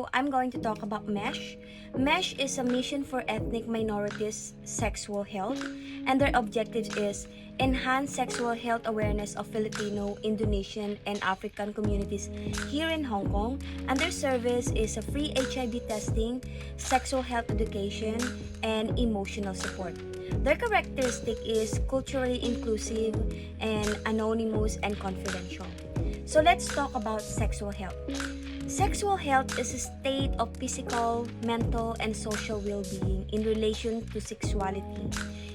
So I'm going to talk about MESH. MESH is a mission for ethnic minorities' sexual health, and their objective is enhance sexual health awareness of Filipino, Indonesian, and African communities here in Hong Kong. And their service is a free HIV testing, sexual health education, and emotional support. Their characteristic is culturally inclusive and anonymous and confidential. So let's talk about sexual health. Sexual health is a state of physical, mental, and social well-being in relation to sexuality.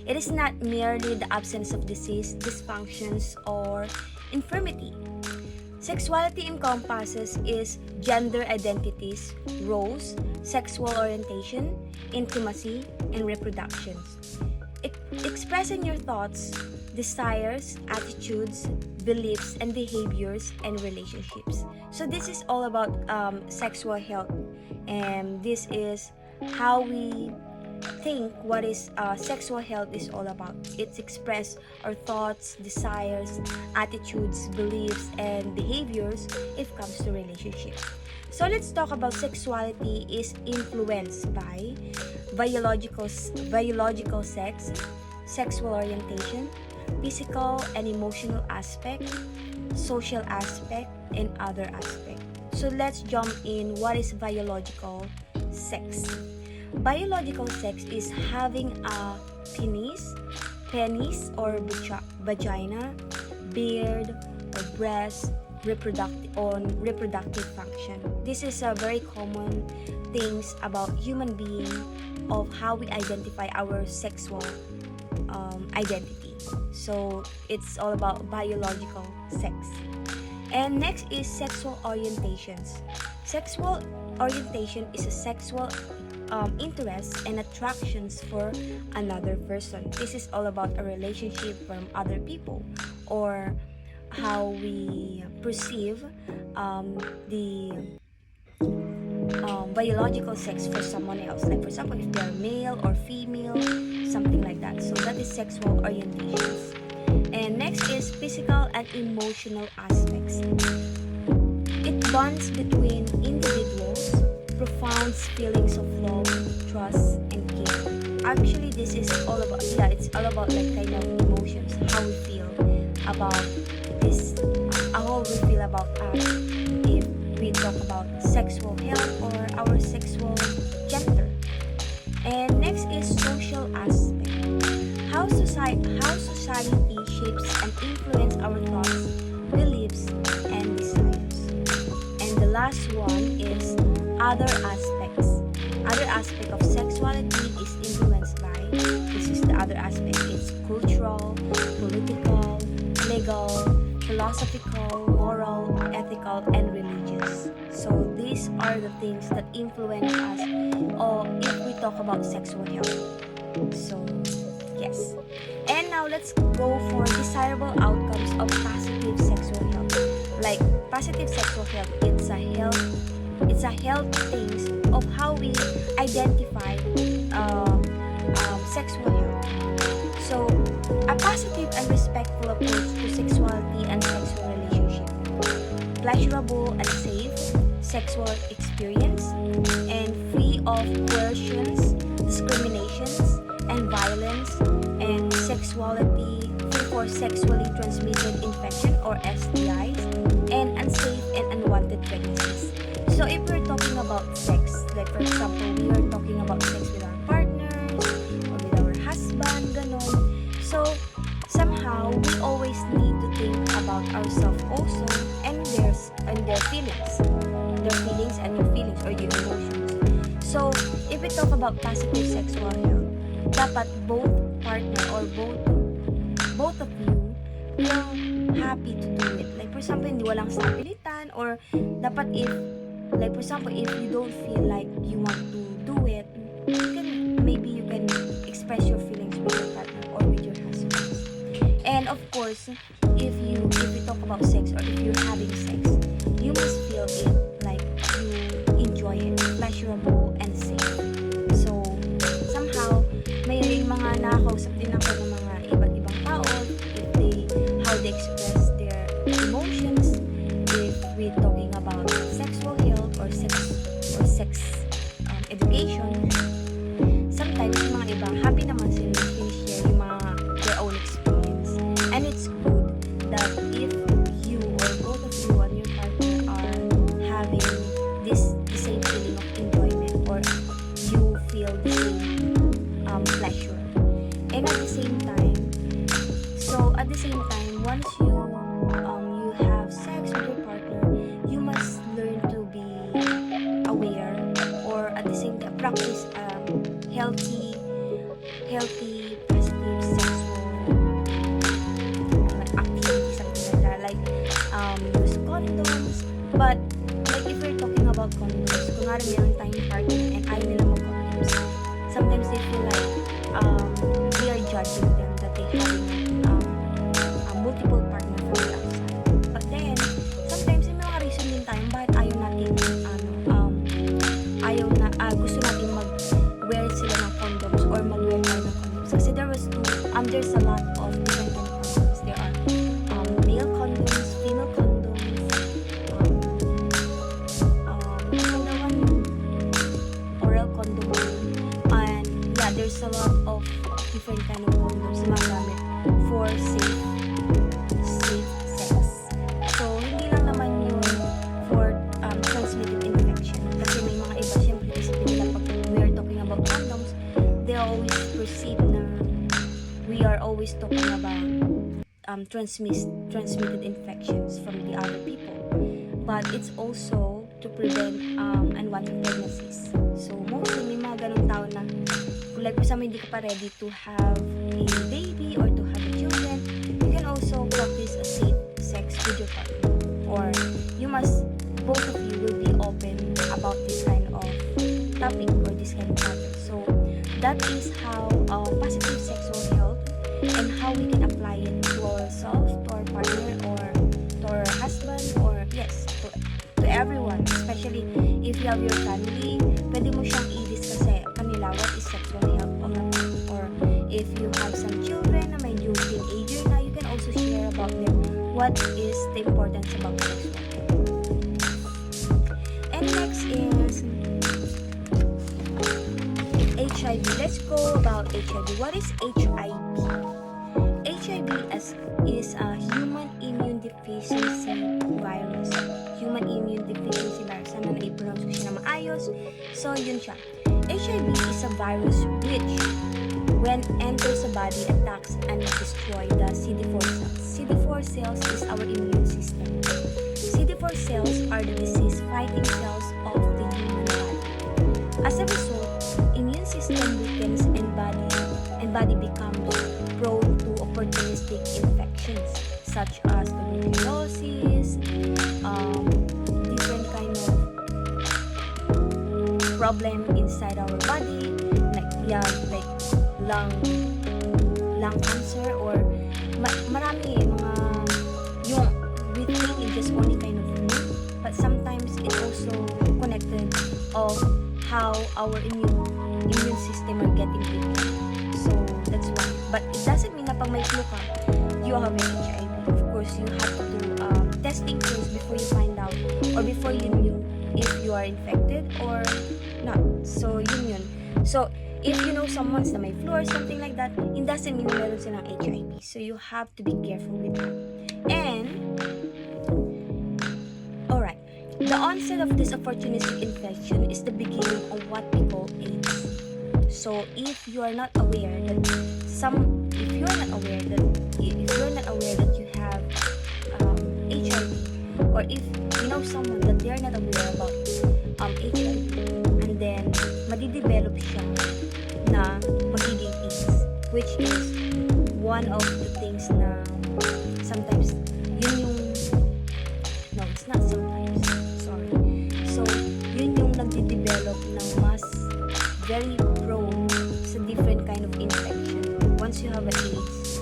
It is not merely the absence of disease, dysfunctions, or infirmity. Sexuality encompasses is gender identities, roles, sexual orientation, intimacy, and reproductions. Expressing your thoughts, desires, attitudes, beliefs, and behaviors and relationships. So this is all about sexual health, and this is how we think what is sexual health is all about. It's express our thoughts, desires, attitudes, beliefs, and behaviors if it comes to relationships. So let's talk about sexuality is influenced by biological sex, sexual orientation, physical and emotional aspect, social aspect, and other aspect. So let's jump in what is biological sex. Biological sex is having a penis or vagina, beard or breast, reproductive function. This is a very common things about human being of how we identify our sexual identity. So it's all about biological sex. And next is sexual orientations. Sexual orientation is a sexual interest and attractions for another person. This is all about a relationship from other people, or how we perceive the biological sex for someone else. Like for example, if they're male or female, something like that. So that is sexual orientations. And next is physical and emotional aspects. It bonds between individuals, profound feelings of love, trust, and care. Actually, this is all about, it's all about like kind of emotions, how we feel about this, how we feel about us if we talk about sexual health or our sexual gender. And next is social aspect. How society shapes and influences our thoughts, beliefs, and desires. And the last one is other aspects. Other aspect of sexuality is influenced by, this is the other aspect, it's cultural, political, legal, philosophical, moral, ethical, and religious. So these are the things that influence us if we talk about sexual health. So yes. And now let's go for desirable outcomes of positive sexual health. Like positive sexual health, it's a health things of how we identify sexual health. So a positive and respectful approach to sexuality and sexual relationship, pleasurable and safe sexual experience, and free of coercions, discriminations, and violence, and sexuality free for sexually transmitted infection or STIs, and unsafe and unwanted pregnancies. So if we're talking about sex, like for example, we are talking about sex with our partners or with our husband, ganon. So somehow we always need to think about ourselves also and their feelings and your feelings or your emotions. So if we talk about positive sexual health, dapat both partner or both of you feel happy to do it. Like for example, hindi walang sapilitan, or dapat if, like for example, if you don't feel like you want to do it, maybe you can express your feelings with your partner or with your husband. And of course, if we talk about sex, or if you're having sex, you must feel it like you enjoy it, pleasurable and safe. So somehow may mga nakakausap din ako ng mga iba't ibang tao how they express their emotions if we're talking about sexual health or sex And at the same time, once you have sex with your partner, you must learn to be aware, or at the same time practice healthy positive sexual activity, something like that, like use condoms. But like if we're talking about condoms, kunwari meron tayong partner and ayaw nila mag-condoms, sometimes they feel like we are judging them that they have multiple partner from the outside. But then sometimes may mga reason din tayo bakit gusto natin mag-wear sila ng condoms or mag-wear tayo ng condoms. Kasi there's a lot of different kind of condoms. There are male condoms, female condoms, oral condom, and yeah, there's a lot of different kind of condoms na magamit for safe sex. So hindi lang naman yun for transmitted infection, kasi may mga iba syempre kasi nila pag we're talking about condoms, they always perceive na we are always talking about transmitted infections from the other people, but it's also to prevent unwanted pregnancies. So mostly may mga ganong tao na like kung sa hindi ka pa ready to have a baby or to have a children, you can also practice a safe sex with your partner, or both of you will be open about this kind of topic or this kind of matter. So that is how positive sexual health and how we can apply it to ourselves, to our partner, or to our husband, or yes, to everyone, especially if you have your family. Pwede mo siyang i-discuss kanila what is sexual health, or if you have some children na medyo teenager na, you can also share about them what is the importance about sexual health. And next is HIV. Let's go about HIV. What is HIV? HIV is a human immune deficiency virus. Human immune deficiency virus. Sana na-pronounce ko siya na maayos. So, yun siya. HIV is a virus which, when enters the body, attacks and destroys the CD4 cells. CD4 cells is our immune system. CD4 cells are the disease-fighting cells of the human body. As a result, immune system weakens and body becomes prone to opportunistic infections such as tuberculosis, different kind of problem inside our body, like lung cancer, or marami mga yung we think it's just only kind of flu, but sometimes it also connected of how our immune system are getting weaker. So that's why. But it doesn't mean na pag may flu ka, you have HIV. Of course, you have to do testing first before you find out, or before you knew if you are infected or not. So yun. So if you know someone's na may flu or something like that, it doesn't mean na meron silang HIV. So you have to be careful with that. And alright, the onset of this opportunistic infection is the beginning of what we call AIDS. So if you are not aware that you have HIV, or if you know someone that they are not aware about HIV, and then madidevelop siya na magiging AIDS, which is one of the things na sometimes no, it's not sometimes, sorry. So yun yung nagde-develop ng mas very prone sa different kind of infection. Once you have an AIDS,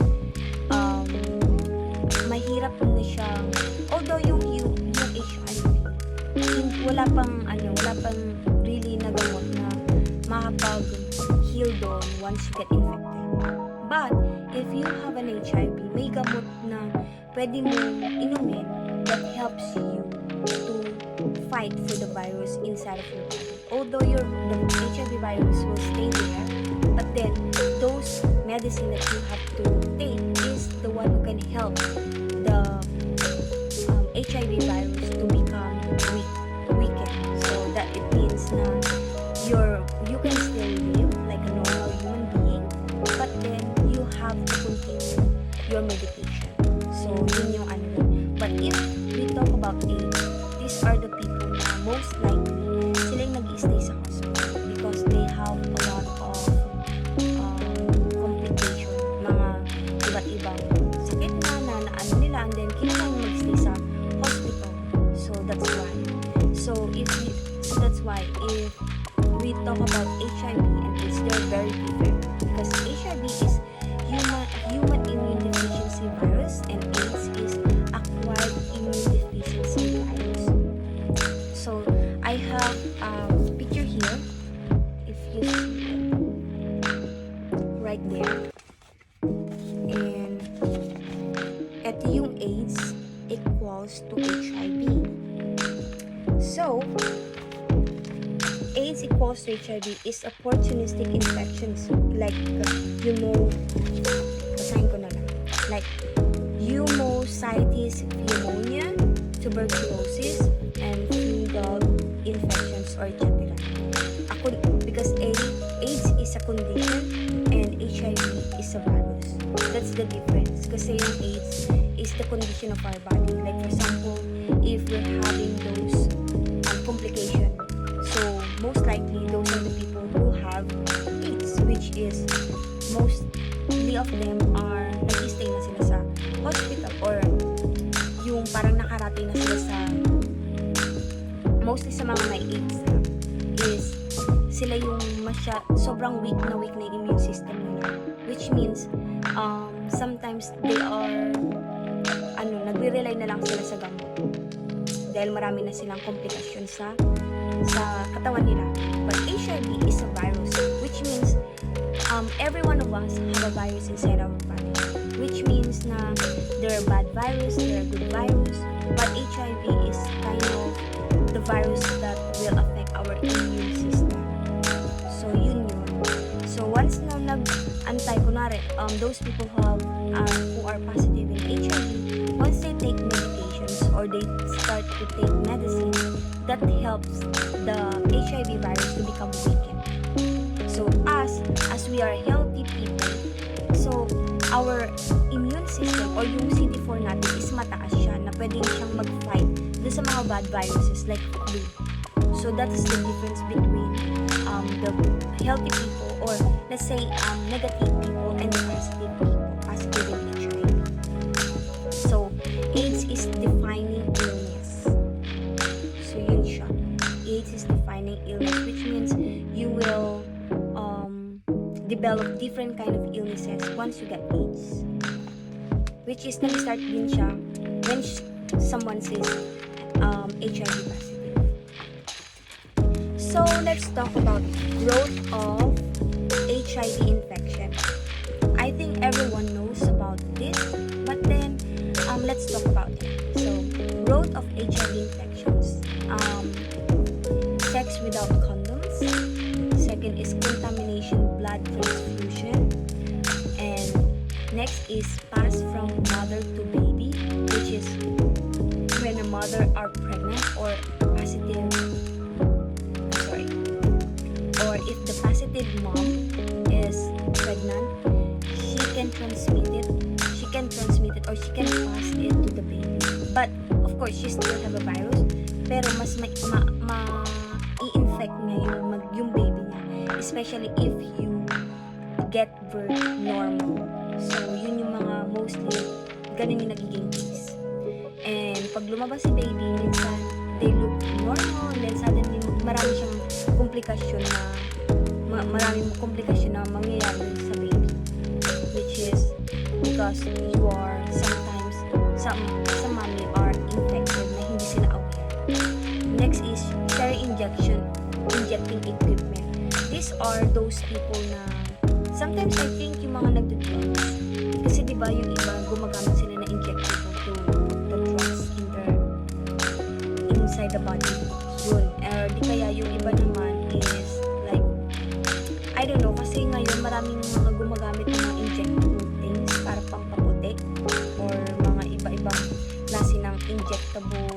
mahirap na siyang, although yung HIV, wala pang really na gamot na makapag-heal doon once you get infected. But if you have an HIV, may gamot na pwede mong inumin that helps you to fight for the virus inside of your body. Although the HIV virus will stay there, but then those medicine that you have to take is the one who can help the HIV virus to become weakened. So that it means na you can still live like a normal human being, but then have to continue your medication. So, yun yung ano. But if we talk about AIDS, these are the people na most likely sila yung nag-i-stay sa hospital because they have a lot of complication, mga iba't ibang sakit na ano nila, and then kailangan mag-stay sa hospital. So that's why if we talk about HIV and AIDS, they're very different because HIV is human immune deficiency virus and AIDS is acquired immune deficiency virus. So I have a picture here, if you see it, right there, and ito yung AIDS equals to HIV. So AIDS equals to HIV is opportunistic infections like basahin ko na lang, like pneumocystis pneumonia, tuberculosis, and fungal infections or etc. Because AIDS is a condition and HIV is a virus. That's the difference. Kasi yung AIDS is the condition of our body. Like for example, if we're having those complications, so most likely those are the people who have AIDS, which is mostly of them are nag-stay na sila sa hospital or yung parang nakarating na sila sa mostly sa mga may AIDS is sila yung sobrang weak na immune system nila, which means sometimes they are nagre-rely na lang sila sa gamot dahil marami na silang komplikasyon sa katawan nila. But HIV is a virus, which means every one of us have a virus inside our body, which means na there are bad virus, there are good virus, but HIV is kind of the virus that will affect our immune system. So yun. So once na nag-antay, kunwari, those people who are positive in HIV, once they take medications or they start to take medicine, that helps the HIV virus to become weakened. So as we are healthy people, so our immune system or yung CD4 natin is mataas siya na pwedeng siyang mag-fight dun sa mga bad viruses like flu. So that is the difference between the healthy people, or let's say negative people, and the positive people, positive in HIV. So AIDS is defining illness. So yun siya. AIDS is defining illness, which means you will develop different kind of illnesses once you get AIDS, which is nag-start din siya when someone says HIV positive. So let's talk about growth of HIV infection. I think everyone knows about this, but then let's talk about it. So growth of HIV infections, sex without condoms. Second is contamination, blood transfusion, and next is pass from mother to baby, which is when a mother are pregnant or positive, or if the positive mom is pregnant, she can transmit it or she can pass it to the baby. But of course, she still have a virus, pero mas i-infect niya yung baby niya, especially if you get birth normal. So yun yung mga mostly ganun yung nagiging case. And pag lumabas si baby, minsan they look normal, and then suddenly maraming komplikasyon na mangyayari sa baby, which is because you are sometimes some mommy are infected na hindi sila aware. Next is injecting equipment. These are those people na sometimes I think yung mga nagdo-drugs, kasi diba yung iba gumagamit sila na injectable to the drugs inside the body. Yun. Di kaya yung iba naman is like, I don't know, kasi ngayon maraming mga gumagamit ng mga injectable things para pampaputi or mga iba-ibang klase ng injectable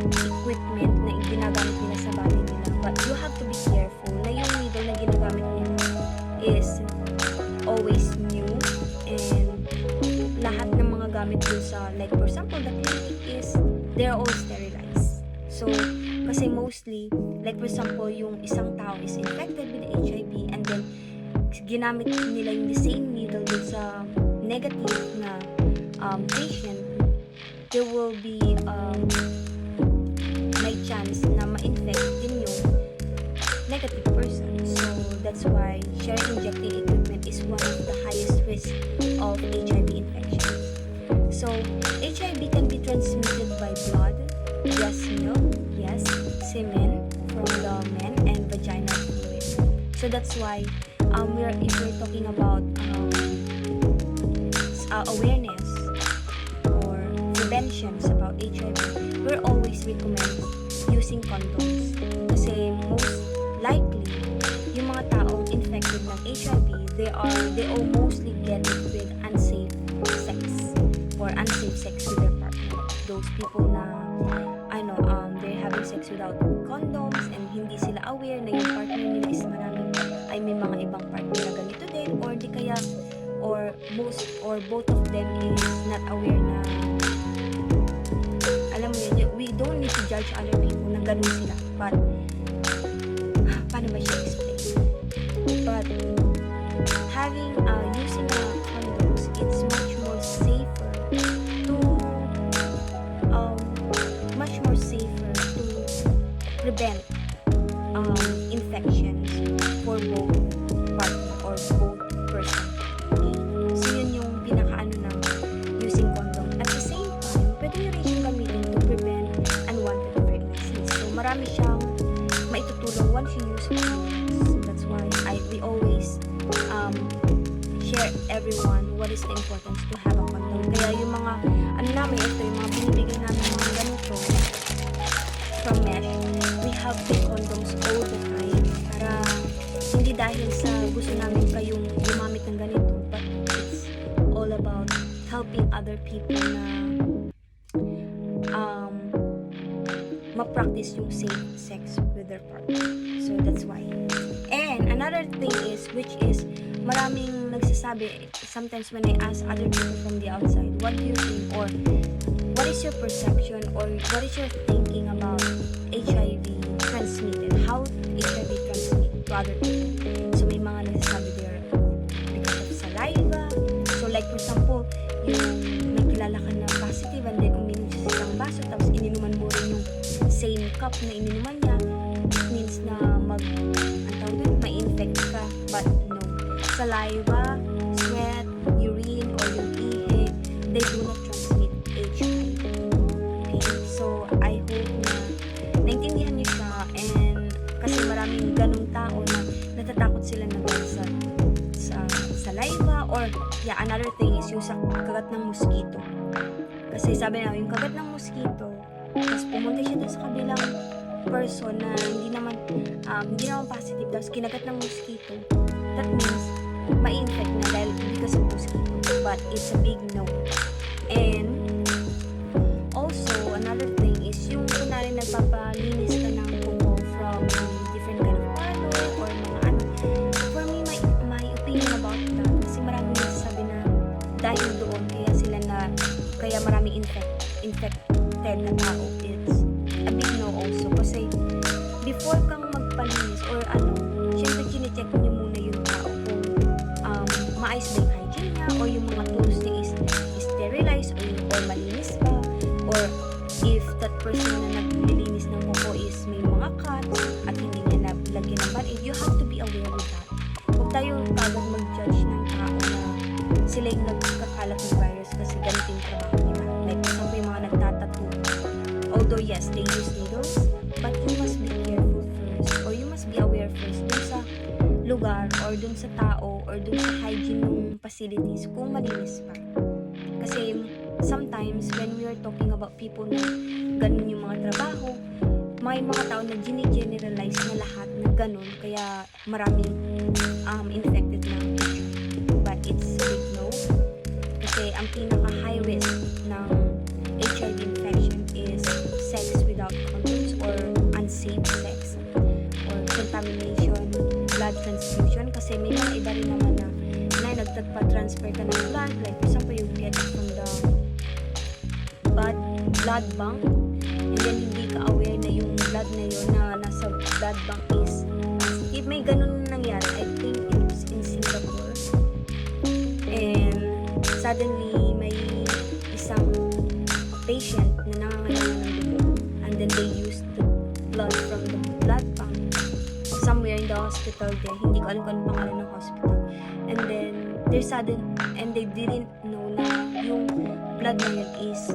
equipment na ginagamit nila sa body nila. But you have to be careful na yung needle na ginagamit nila is always new and sa, like for example, the clinic is, they're all sterilized. So, kasi mostly, like for example, yung isang tao is infected with HIV and then ginamit nila yung the same needle dun sa negative na patient, there will be may chance na ma-infect din yung negative person. So, that's why sharing injecting equipment is one of the highest risk of HIV infection. So, HIV can be transmitted by blood, breast milk, yes, semen from the men, and vaginal fluid. So that's why if we're talking about awareness or preventions about HIV, we're always recommend using condoms. Kasi most likely, yung mga taong infected ng HIV, they all mostly get it with unsafe sex or unsafe sex with their partner. Those people na they're having sex without condoms and hindi sila aware na yung partner nila is may mga ibang partner na ganito din, or di kaya or both of them is not aware na, alam mo yun, we don't need to judge other people na ganun sila, but paano ba siya explain? But having using condoms, it's much more safer to prevent infections for both partner or both person. Okay? So yun yung pinakaano ng using condom. At the same time, pwede nyo rin siyang gamitin to prevent unwanted pregnancies. So marami siyang maitutulong once you use condoms. That's why we always share everyone what is the importance to have a condom. Kaya yung mga yung mga binibigay namin mga ganito from Mesh, we have the condoms all the time para hindi dahil sa gusto namin kayong gumamit ng ganito, but it's all about helping other people na ma-practice yung safe sex with their partner. So that's why. And another thing is, which is maraming nagsasabi sometimes when I ask other people from the outside, what do you think, or what is your perception, or what is your thinking about HIV transmitted? How HIV transmit to other people? So may mga nagsasabi there because of saliva. So like for example, yung may kilala ka na positive and then uminom siya sa isang baso tapos ininuman mo rin yung same cup na ininuman niya, it means na ma-infect ka. But no, saliva, sweat, urine, or yung ihi, they do not transmit HIV. Okay, so I hope na naintindihan niyo siya, and kasi maraming ganung tao na natatakot sila na sa saliva, or another thing is yung sa kagat ng mosquito. Kasi sabi na yung kagat ng mosquito, tapos pumunta siya dun sa kabilang person na hindi naman positive, tapos kinagat ng mosquito, that means ma-infect na dahil because of mosquito. But it's a big no. And also another thing is yung kunwari nagpapalinis ka ng kuko from different kind of parlor or mga ano. For me, my opinion about that, kasi maraming nagsasabi na dahil doon kaya maraming infected na tao, it's a big no also. Kasi before kang magpalinis or syempre chinecheck niyo muna yung tao kung maayos ba yung hygiene niya, or yung mga tools niya is sterilized, or malinis ba, or if that person na naglilinis ng kuko is may mga cuts at hindi niya nalagyan ng band-aid, you have to be aware with that. Huwag tayo kagad mag-judge ng tao na sila yung nagkakalat ng virus kasi ganito yung trabaho nila. Like, example, yung mga nagtatattoo. Although yes, they use needles, but you must be careful first, or you must be aware first dun sa lugar, or dun sa tao, or dun sa hygiene ng facilities kung malinis pa. Kasi sometimes when we are talking about people na ganun yung mga trabaho, may mga tao na gine-generalize na lahat na ganun, kaya maraming infected na. But it's a big no. Kasi ang pinaka-high risk ng HIV infection is sex without condoms, or unsafe sex, or contamination, blood transfusion. Kasi may mga iba rin naman na nagtagpa-transfer ka ng blood, like for example, you get it blood bank, and then hindi ka aware na yung blood na yun na nasa blood bank is if may ganun nangyari, I think it was in Singapore, and suddenly may isang patient na nangangailangan ng dugo, and then they used the blood from the blood bank somewhere in the hospital there. Hindi ko alam kung ano pangalan ng hospital. And then they didn't know na yung blood na yun is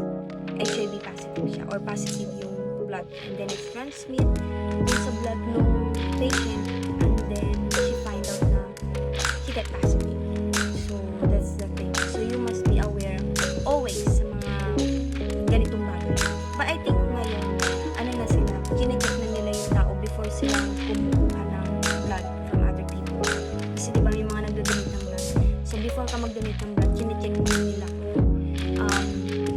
HIV positive siya, or positive yung blood, and then it's transmit dun sa blood ng patient, and then she find out na she get positive. So that's the thing. So you must be aware always sa mga ganitong bagay. But I think ngayon, ano na sila, chinecheck na nila yung tao before silang kumukuha ng blood from other people. Kasi diba may mga nagdodonate ng blood. So before ka mag-donate ng blood, chinecheck na nila kung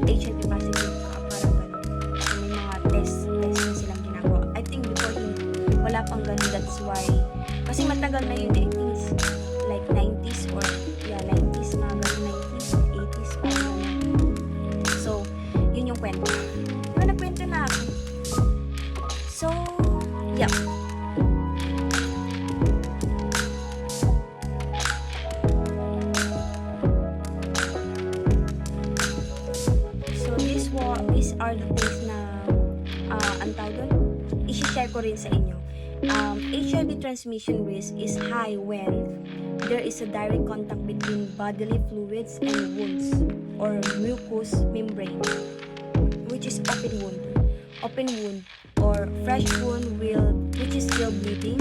HIV positive ka, parang gano'n. So may mga test na silang ginagawa. I think before wala pang gano'n, that's why. Kasi matagal na yun, I think it's like 90s or 90s, mga gano'n, 90s or 80s, parang gano'n. So, yun yung kwento. Diba nagkwento na ako? So, yeah. These are the things na ang tawag doon, i-share ko rin sa inyo. HIV transmission risk is high when there is a direct contact between bodily fluids and wounds or mucous membrane, which is open wound or fresh wound which is still bleeding.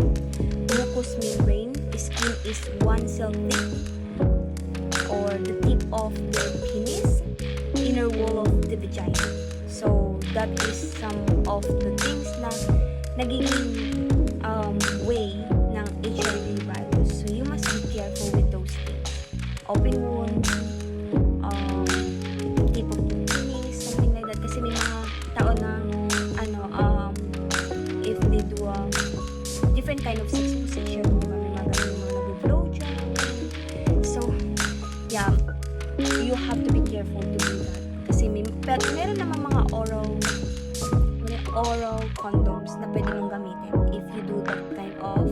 Mucous membrane, skin is 1 cell thick, or the tip of the penis, inner wall of the vagina. So that is some of the things na nagiging way ng HIV virus. So you must be careful with those things. Open wound, tip of the penis, something like that. Kasi may mga tao na if they do different kind of sex position, diba? May mga ganun, mga nag-blowjob. So yeah, you have to be careful to do that. Kasi meron naman mga oral condoms na pwede mong gamitin if you do that kind of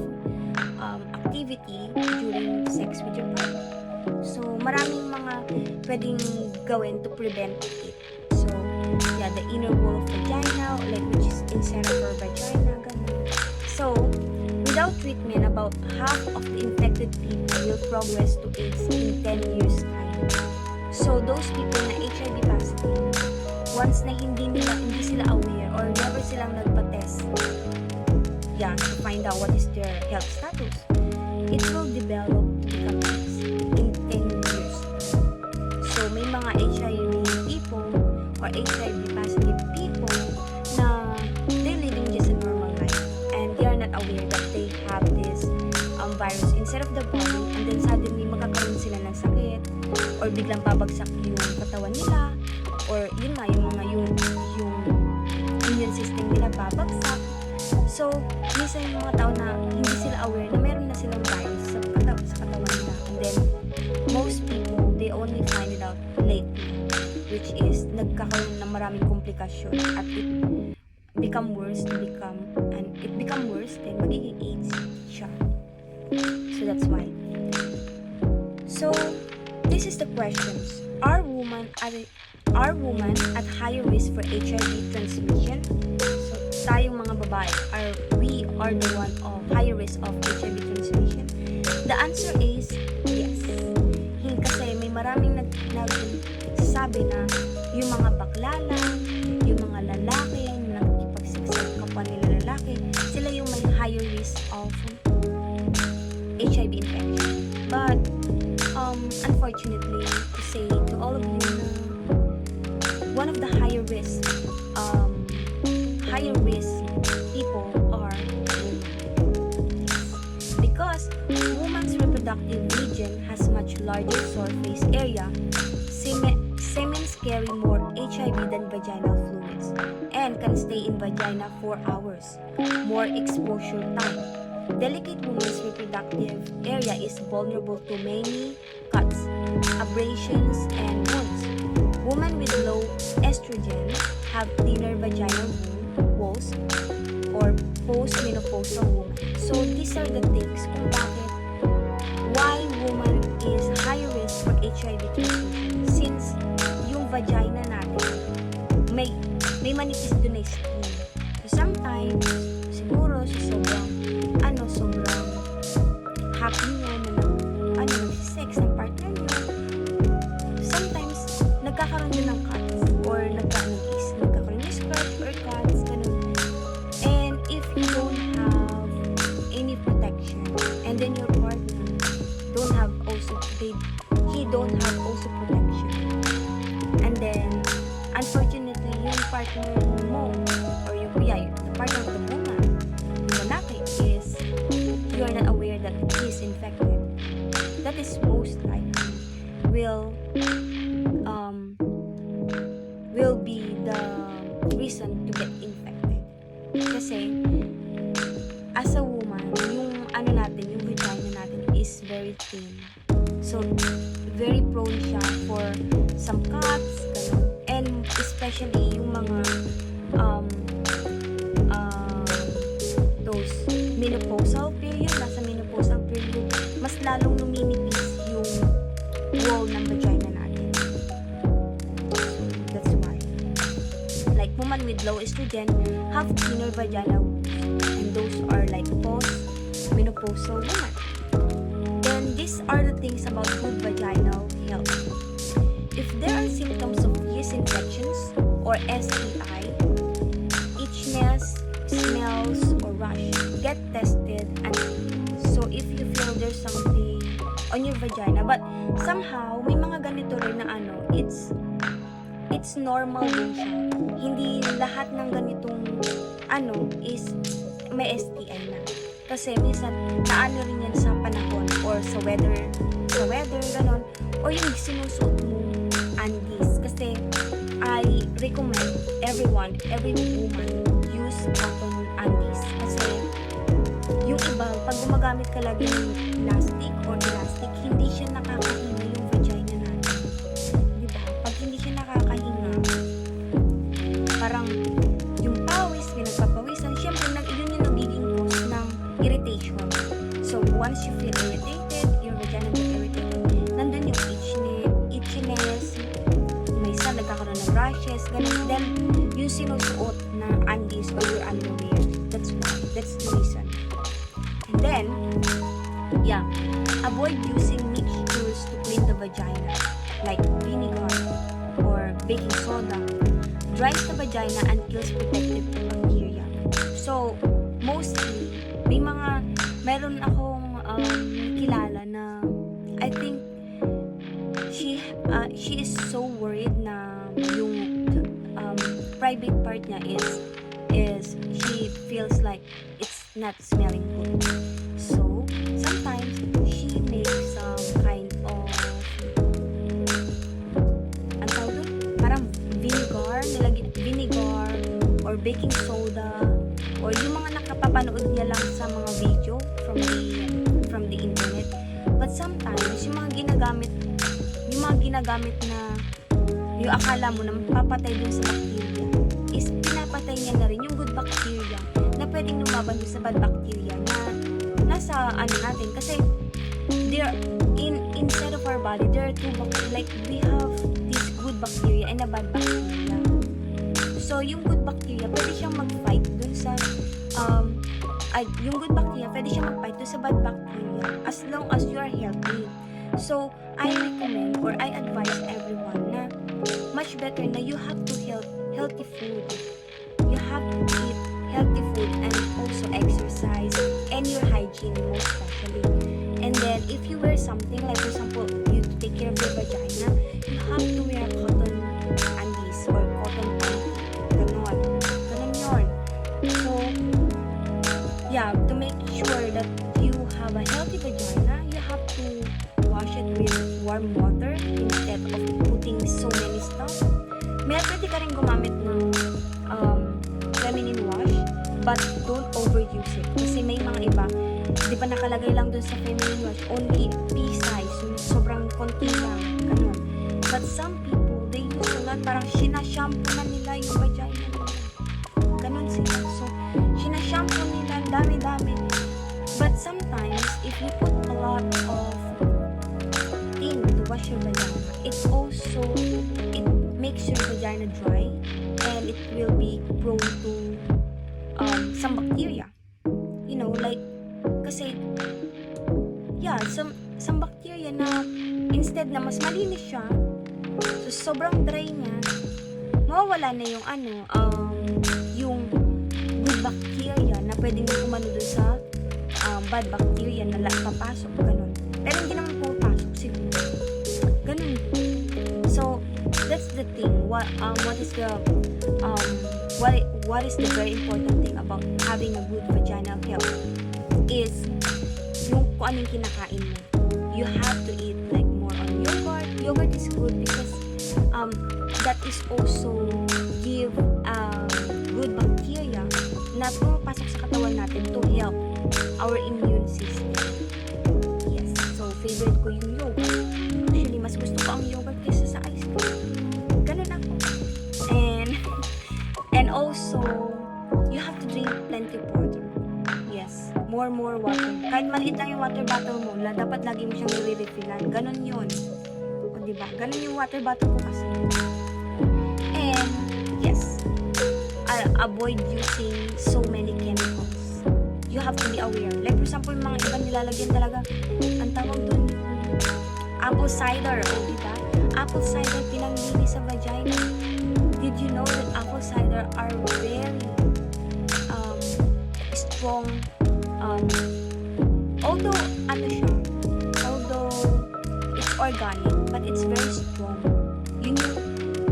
activity during sex with your partner. So maraming mga pwedeng gawin to prevent it. So yeah, the inner wall of vagina, like which is inside of our vagina, ganun. So without treatment, about half of the infected people will progress to AIDS in 10 years time. So those people na HIV positive, once na hindi sila aware or never silang nagpa-test, to find out what is their health status, it will develop to become AIDS in 10 years. So may mga HIV people or HIV positive people na they're living just a normal life and they are not aware that they have this virus inside of their body, and then suddenly magkakaroon sila ng sakit, or biglang babagsak yung katawan nila, or yun nga, yung immune system nila babagsak. So, minsan yung mga tao na hindi sila aware na meron na silang virus sa katawan nila, and then most people, they only find it out lately, which is nagkakaroon ng maraming komplikasyon at it become worse, then magiging AIDS siya. So that's why. So this is the questions. Are women at higher risk for HIV transmission? So tayong mga babae, we are the one of higher risk of HIV transmission? The answer is yes. Kasi may maraming nagsasabi na yung mga bakla lang, yung mga lalaki na nakikipagsiksik kapwa nila lalaki, sila yung may higher risk of HIV infection. But unfortunately, to say to all of you, one of the higher risk people are women. Yes. Because woman's reproductive region has much larger surface area, semens carry more HIV than vaginal fluids and can stay in vagina for hours, more exposure time. Delicate women's reproductive area is vulnerable to many cuts, abrasions, and wounds. women with low estrogen have thinner vaginal walls or postmenopausal women. So these are the things kung bakit why woman is high risk for HIV transmission since yung vagina natin may manipis dun na skin. So sometimes siguro sobrang happy nyo na nagsisex ng partner nyo. Sometimes nagkakaroon din ng cuts or nagkakaroon ng scratch or cuts, ganun. And if you don't have any protection and then your partner he don't have also protection, and then unfortunately yung partner mo or the partner of the woman, yung lalaki, is you are not aware that he is infected, that is most likely will be the reason to get infected. Kasi as a woman, yung vagina natin is very thin. So, very prone siya for some cuts, ganun. And especially yung mga those menopausal period, nasa menopausal period, mas lalong numinipis yung wall ng vagina natin. So, that's why. Like, women with low estrogen have thinner vagina walls, and those are like post-menopausal women. Then, these are the things about good vaginal health. If there are symptoms of yeast infections or STI, itchiness, smells, or rash, get tested and so if you feel there's something on your vagina, but somehow may mga ganito rin na it's normal din siya. Hindi lahat ng ganitong is may STI na. Kasi minsan naano rin yan sa panahon or sa weather, ganon, or yung sinusuot mo undies. Kasi I recommend every woman use cotton undies. Kasi yung iba, pag gumagamit ka lagi ng plastic or elastic, hindi siya nakakahinga yung vagina natin. Diba? Pag hindi siya nakakahinga, parang yung pawis, pinagpapawisan, syempre yun yung nagiging cause ng irritation. So, once you feel irritated, your vagina get irritated, nandun yung itchiness, may isa nagkakaroon ng rashes, ganun. Then, yung sinusuot na undies or your underwear, that's the reason. And then, avoid using mixtures to clean the vagina, like vinegar or baking soda. Dries the vagina and kills protective bacteria. So, mostly, meron akong kilala na I think she is so worried na yung private part niya is she feels like it's not smelling good. So, sometimes she makes some kind of parang vinegar or baking soda or yung mga nakapapanood niya lang sa mga video from the internet. But sometimes yung mga ginagamit na yung akala mo na mapapatay dun sa bacteria is pinapatay niya na rin yung good bacteria na pwedeng lumaban dun sa bad bacteria na nasa natin. Kasi inside of our body there are two bacteria, like we have this good bacteria and a bad bacteria. So yung good bacteria pwede siyang mag-fight dun sa yung good bacteria pwede siyang mag-fight dun sa bad bacteria as long as you are healthy. So I recommend or I advise everyone na much better na you have to healthy food. You have to eat healthy food and also exercise and your hygiene most especially. And then if you wear something like for example you take care of your vagina, you have to wear cotton undies or cotton panty. Ganon yun. So to make sure that you have a healthy vagina, you have to wash it with warm water instead of putting so many stuff. Pwede ka rin gumamit ng feminine wash, but don't overuse it. Kasi may mga iba, di ba nakalagay lang dun sa feminine wash, only pea size, so sobrang konti lang, ganun. But some people, they use a God, parang sinashampoo na nila yung vagina nila. Ganon sila. So, sinashampoo nila, dami-dami. But sometimes, if you put a lot of thing to wash your vagina, it makes your vagina dry and it will be prone to some bacteria. You know, like, kasi, yeah, some bacteria na instead na mas malinis siya, so sobrang dry niya, mawawala na yung yung good bacteria na pwedeng umano dun sa bad bacteria na papasok, ganun. Pero hindi naman pumapasok siguro. Ganun. So, that's the thing. What is the very important thing about having a good vaginal health is yung kung anong kinakain mo. You have to eat like more on yogurt. Yogurt is good because that is also give good bacteria na pumapasok sa katawan natin to help our immune system. Yes. So, favorite ko yung yogurt. Actually, mas gusto ko ang yogurt kaysa sa ice cream. Ganun ako. And also, you have to drink plenty of water. Yes. More water. Kahit maliit lang yung water bottle mo, dapat lagi mo siyang nire-refillan. Ganun yun. O, diba? Ganun yung water bottle ko kasi. And, yes. Avoid using so many chemicals. You have to be aware. Like, for example, mga iba nilalagyan talaga, ang tawag dun, apple cider. O, diba? Apple cider pinanglinis sa vagina. Did you know that apple cider are very strong, although it's organic, but it's very strong. Yun yung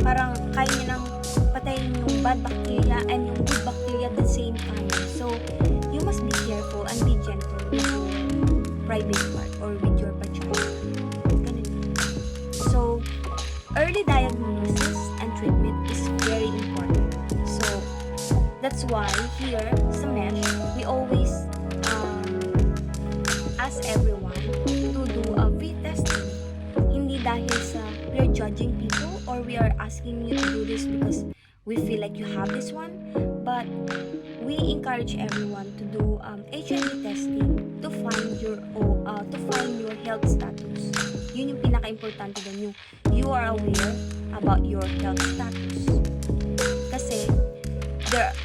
parang kaya niya nang patayin yung bad bacteria and yung good bacteria at the same time. So, you must be careful and be gentle with your private part or with your vagina. Ganun. So, early diagnosis and treatment is very important. So, that's why here sa Mesh, we always ask everyone to do a free testing. Hindi dahil sa we are judging people or we are asking you to do this because we feel like you have this one, but we encourage everyone to do HIV testing to find your health status. Yun yung pinaka-importante doon, yung you are aware about your health status. Kasi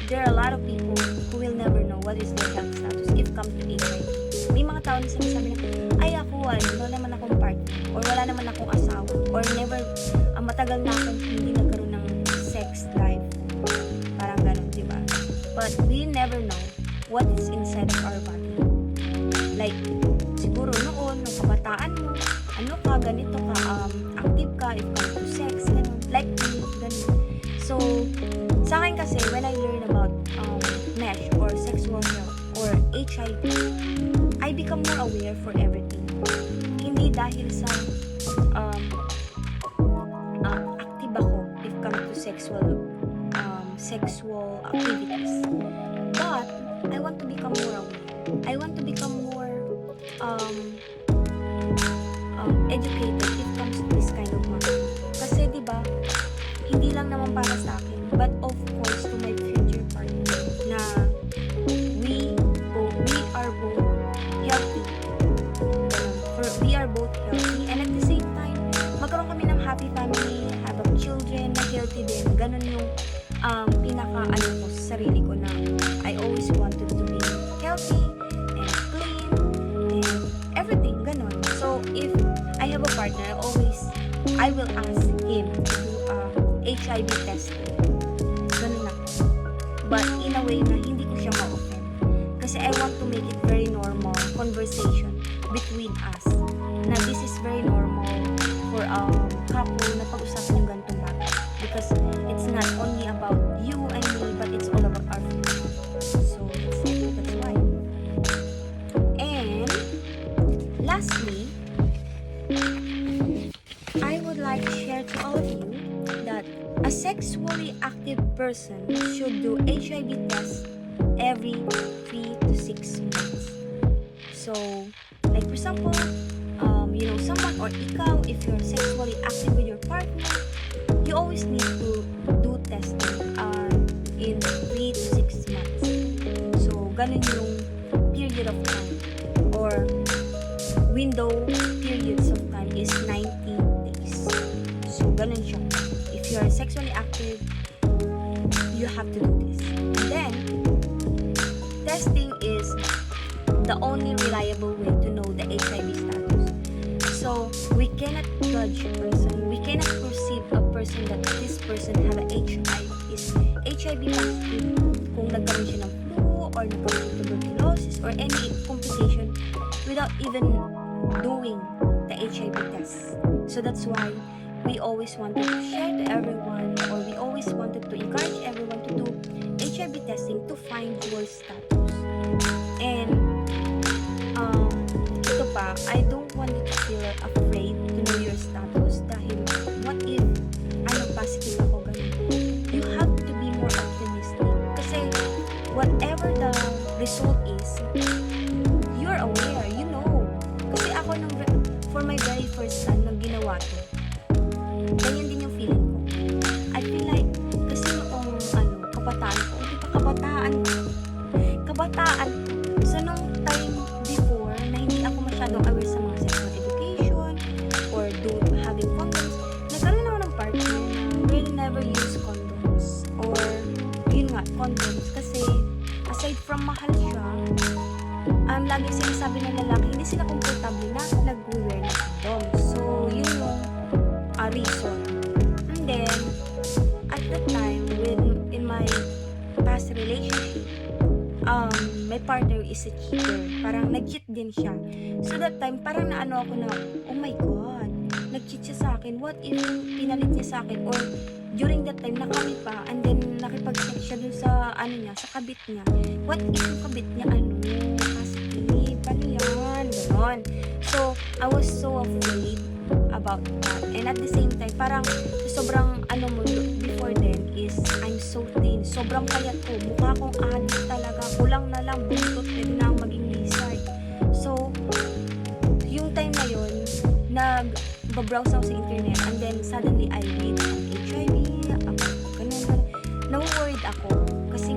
there are a lot of people who will never know what is their health status if come to HIV. May mga tao na sinasabi na, ay ako, wala naman akong partner, or wala naman akong asawa, or never, matagal na akong hindi nagkaroon ng sex life. Parang ganun, diba? But we never know what is inside of our body. Like, siguro noon, nung kabataan mo, ano ka, ganito ka, active ka, if come to sex, ganun, like me, ganun. So, sa akin kasi, when I learn about mesh or sexual health or HIV, I become more aware for everything. Hindi dahil sa active ako if come to sexual activities. But, I want to become more aware. I want to become more educated if it comes to this kind of matter. Kasi, diba, hindi lang naman para sa akin, but of course to my future partner na we are both healthy. We are both healthy and at the same time, magkaroon kami ng happy family, have children na healthy din. Ganun yung pinaka-ano ko sa sarili ko na I always wanted to be healthy and clean and everything, ganun. So, if I have a partner, I will ask him to do HIV testing. Ganun lang. But in a way na hindi ko siya ma-offend. Kasi I want to make it very normal conversation between us. Na this is very normal for a couple na pag-usapan yung ganitong bagay. Because it's not only about you and me, but it's all about our future. So, that's why. And, lastly, I would like to share to all of you that a sexually active person should do HIV test every 3 to 6 months. So, like for example, someone or ikaw, if you're sexually active with your partner, you always always need to do testing in 3 to 6 months. So, ganun yung period of time or window periods of time is 90 days. So, ganun siya. If you are sexually active, you have to do this. And then, testing is the only reliable way to know the HIV status. So, we cannot judge a person. We cannot perceive a person that this person have a is HIV positive kung nagkaroon siya ng flu or nagkaroon ng tuberculosis or any complication without even doing the HIV test. So that's why we always wanted to share to everyone, or we always wanted to encourage everyone to do HIV testing to find your status. And ito pa, I don't want you to feel afraid to know your status dahil what if positive ako ganun. You have to be more optimistic kasi whatever the result is, you're aware, you know. Kasi ako for my very first time nang ginawa to, ganyan din yung feeling ko. I feel like kasi noong kabataan ko, hindi pa kabataan. So nung time before na hindi ako masyadong aware sa mga sexual education or having condoms, nagkaroon ako ng partner na really never use condoms or yun nga, condoms kasi aside from mahal siya, lagi sinasabi ng lalaki hindi sila comfortable na nag-wear ng condoms. So yun yung reason. And then at that time in my past relationship, my partner is a cheater. Parang nag-cheat din siya. So that time, parang naano ako na, oh my God, nag-cheat siya sa akin. What if pinalit niya sa akin? Or during that time, nakami pa, and then nakipag-sex siya dun sa, sa kabit niya. What if yung kabit niya, positive? Paano yan? Ganon. So, I was so afraid about that. And at the same time, parang sobrang, before then is, I'm so thin. Sobrang payat ko. Mukha kong addict talaga. Kulang na lang, buntot, pwede na akong maging lizard. So, yung time na yun, nag-browse ako sa internet, and then suddenly I read on HIV, ganun. Na-worried ako, kasi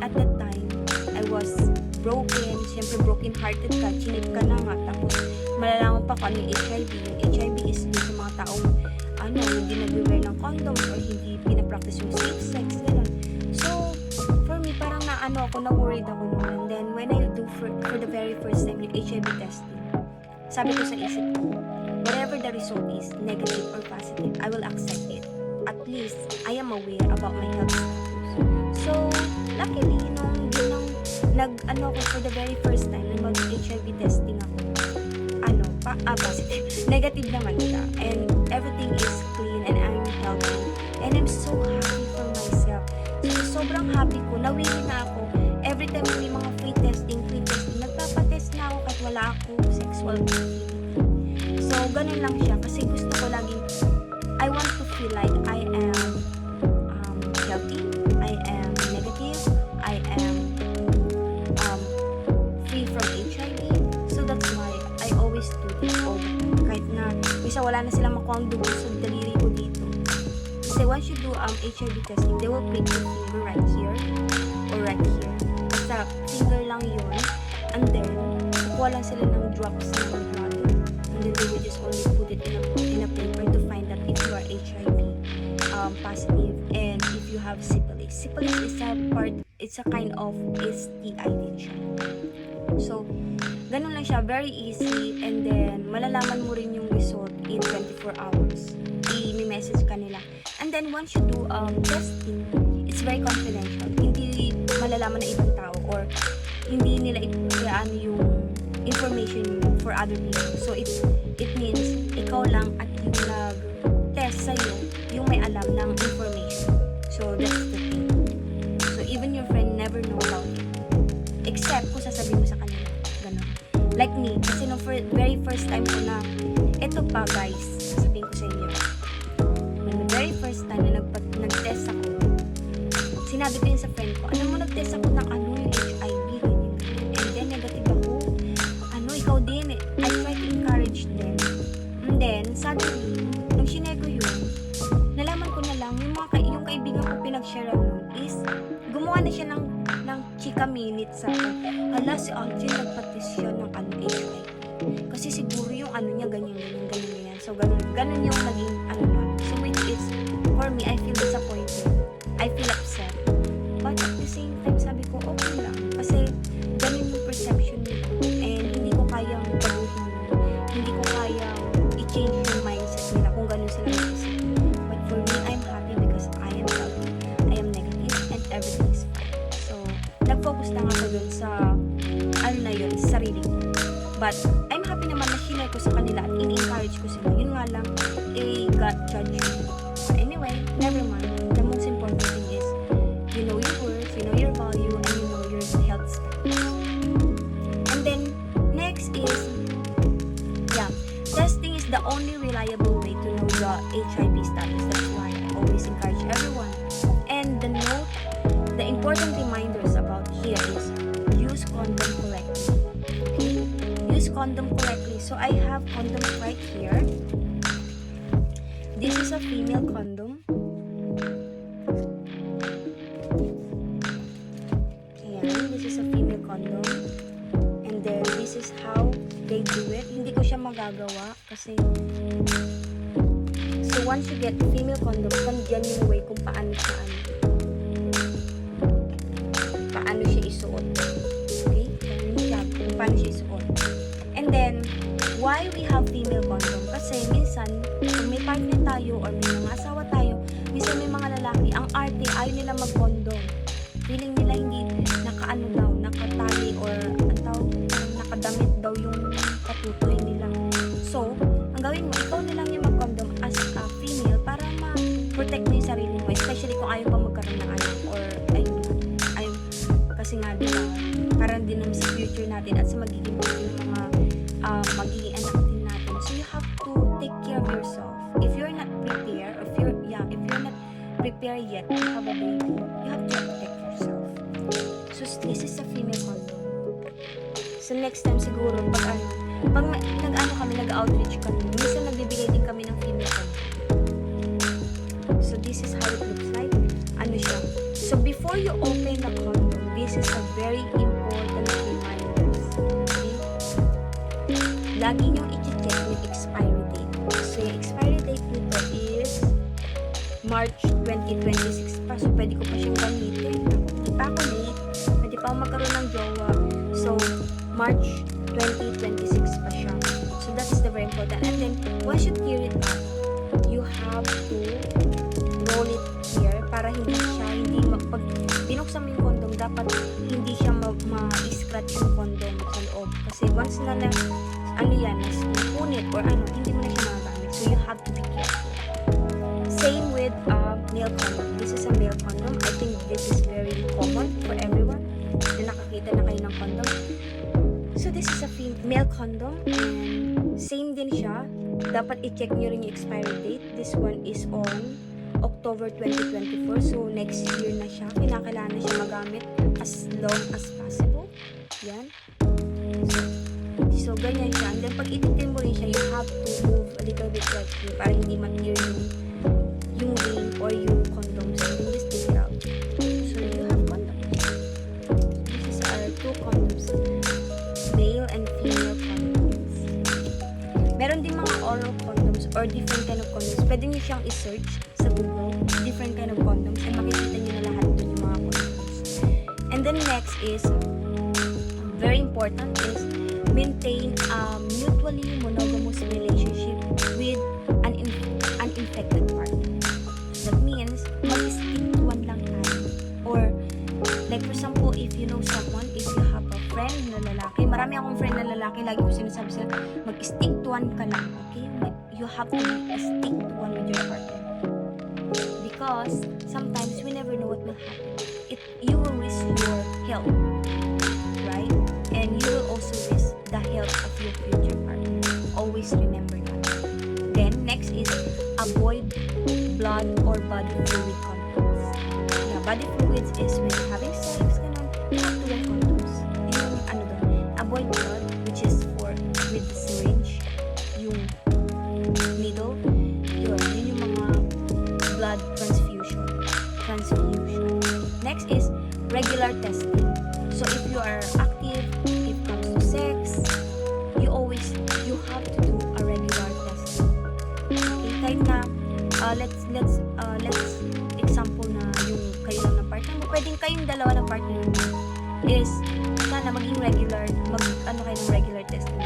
at that time, I was broken, siyempre broken hearted ka, chinip ka na nga, tapos malalaman pa kung ano yung HIV. Yung HIV is dun sa mga taong, hindi nag-wear ng condoms or hindi pinapractice yung safe sex, gano'n. So, for me, parang na-worried ako noon. And then, when I do for the very first time yung HIV testing, sabi ko sa isip ko, whatever the result is, negative or positive, I will accept it. At least, I am aware about my health status. So, luckily, nung ako for the very first time, nung mag-HIV testing ako, positive. Negative naman siya. And everything is clean and I'm healthy. And I'm so happy for myself. So, sobrang happy ko. Nawili na ako. Every time may mga free testing, nagpapatest na ako kahit wala ako sexual activity. So, ganun lang siya. Kasi gusto ko laging, I want to feel like I am healthy. I am negative. I am free from HIV. So, that's why I always do this all the time. Kahit na, misa wala na silang makuha ang dugo sa daliri ko dito. Kasi once you do HIV testing, they will prick your finger right here or right here. Basta finger lang yun. And then, kukuha lang sila ng drops ng blood. And then they will just only put it in a paper to find that if you are HIV positive and if you have syphilis. Syphilis is it's a kind of STI din siya. So, ganun lang siya, very easy, and then malalaman mo rin yung result in 24 hours. I-message ka nila. And then once you do testing, it's very confidential. Hindi malalaman ng ibang tao or hindi nila i-ano yung information for other people. So it means ikaw lang at yung nag-test sa'yo yung may alam ng information. So that's the thing. So even your friend never know about it. Except kung sasabihin mo sa kanila. Ganun. Like me, kasi no very first time ko na, eto pa guys, sasabihin ko sa inyo. When the very first time na nag-test ako, sinabi ko yun sa friend ko, alam mo, nag-test ako ng yung HIV, ganyan. And then, negative ako. Ikaw din, I try to encourage them. And then, suddenly, nung sinay ko yun, nalaman ko na lang yung kaibigan ko pinag-share nun is, gumawa na siya ng chika minute sa akin. Hala, si Alvin nagpatis siya ng HIV. Kasi siguro yung niya, ganyan. So, ganun yung naging nun. So, which is, for me, I feel disappointed. I feel upset. But at the same time, sabi ko, okay lang. Kasi, ganun yung perception nito. And hindi ko kayang baguhin. Hindi ko kayang i-change yung mindset nila kung ganun sila mag-isip. But for me, I'm happy because I am healthy. I am negative and everything is fine. So, nag-focus lang ako dun sa, sa sarili ko. But, I'm happy naman na share ko sa kanila at in-encourage ko sila. Yun nga lang, got judged. But anyway, never mind. The most important thing is, you know your worth, you know your value, and you know your health status. And then, next is, testing is the only reliable way to know the HIV status. That's why I always encourage everyone. And the important reminders about here is, use condom correctly. Okay? Use condom correctly. So I have condoms right here. This is a female condom. Ayan, this is a female condom. And then this is how they do it. Hindi ko siya magagawa kasi so once you get female condom, nandiyan yung way kung paano siya isuot. Okay? Kung paano siya isuot. And then, why we have female condom? Kasi minsan, kung may partner tayo or may mga asawa tayo, minsan may mga lalaki, ang arte, ayaw nila mag-condom. Feeling nila hindi nakatali or nakadamit daw yung katutoy nila. So, ang gawin mo, ikaw na lang yung mag-condom as a female para ma-protect mo yung sarili mo, especially kung ayaw pa magkaroon ng anak or ayaw kasi nga diba, parang din naman sa future natin at sa magiging mga magiging anak din natin. So, you have to take care of yourself. If you're not prepared, if you're not prepared yet to have a baby, you have to protect yourself. So, this is a female condom. So, next time siguro, pag nag-outreach kami, minsan nagbibigay din kami ng female condom. So, this is how it looks like. Siya. So, before you open the condom, this is a very important reminder. Okay? Lagi niyong i-check yung expiry date. So, yung expiry date nito is March 2026 pa. So, pwede ko pa siyang gamitin. Hindi pa ako late. Pwede pa ako magkaroon ng jowa. So, March 2026 pa siya. So, that is the very important. And then, once you tear it up, you have to roll it here para pag binuksan mo yung condom, dapat hindi siya ma-scratch yung condom sa loob. Kasi once na napunit or hindi mo na siya magagamit. So, you have to be careful. Same with male condom. This is a male condom. I think this is very common for everyone na nakakita na kayo ng condom. So, this is a male condom and same din siya. Dapat i-check nyo rin yung expiry date. This one is on October 2024. So, next year na siya. Kinakailangan na siya magamit as long as possible. Yan. So, ganyan siya. And then, pag ititin mo rin siya, you have to move a little bit like here para hindi ma-tear yung ring or yung condom. So, you just take it out. So, you have condoms. These are two condoms. Male and female condoms. Meron din mga oral condoms or different kind of condoms. Pwede nyo siyang i-search sa Google, different kind of condoms, and makikita nyo na lahat doon yung mga condoms. And then next is, very important is, maintain a mutually monogamous relationship with an uninfected partner. That means, mag-stick to one lang tayo. Or, like for example, if you know someone, if you have a friend na lalaki, marami akong friend na lalaki, lagi ko sinasabi sila, mag-stick to one ka lang, okay? You have to stick to one with your partner. Because, sometimes, we never know what will happen. You will risk your health, right? And you will also risk the health of your future partner. Always remember that. Then, next is, avoid blood or body fluid contacts. Yeah, body fluids is when you're having sex, ganun, you have to wear condoms. Yung avoid blood, which is with the syringe, yung needle, yun yung mga blood transfusion. regular testing. So if you are active, if it comes to sex, you have to do a regular testing. Okay, kahit na let's example na yung kayo lang ng partner mo, pwedeng kayong dalawa ng partner mo is sana maging regular, kayo ng regular testing.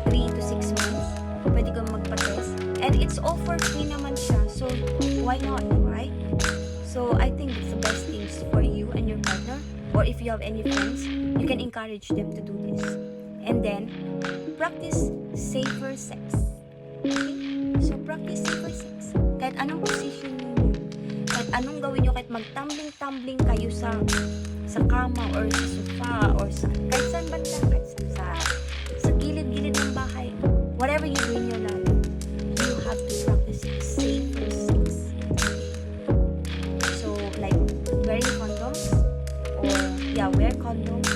3 to 6 months, pwede kang magpa-test. And it's all for free naman siya. So, why not, right? So, I think it's the best things for you and your partner. Or if you have any friends, you can encourage them to do this. And then, practice safer sex. Okay? So, practice safer sex. Kahit anong position niyo, kahit anong gawin nyo, kahit magtumbling-tumbling kayo sa kama or sa sofa or kahit saan banda, kahit sa gilid-gilid ng bahay, whatever you do in your life, you have to practice safer sex. So, like, wearing condoms, or, wear condoms,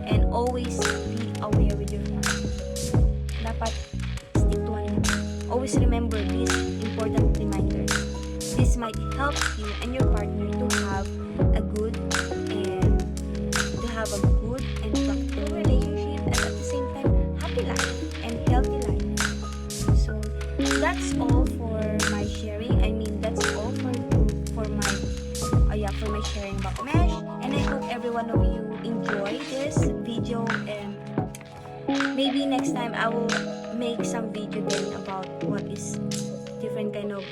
and always be aware with your partner. Dapat, stick to one. Always remember these important reminders. This might help you and your partner to have a good and practical relationship, and at the same time, happy life and healthy life. So that's all for my sharing. I mean, that's all for my sharing about mesh. And I hope every one of you enjoy this video, and maybe next time I will make some video then about what is different kind of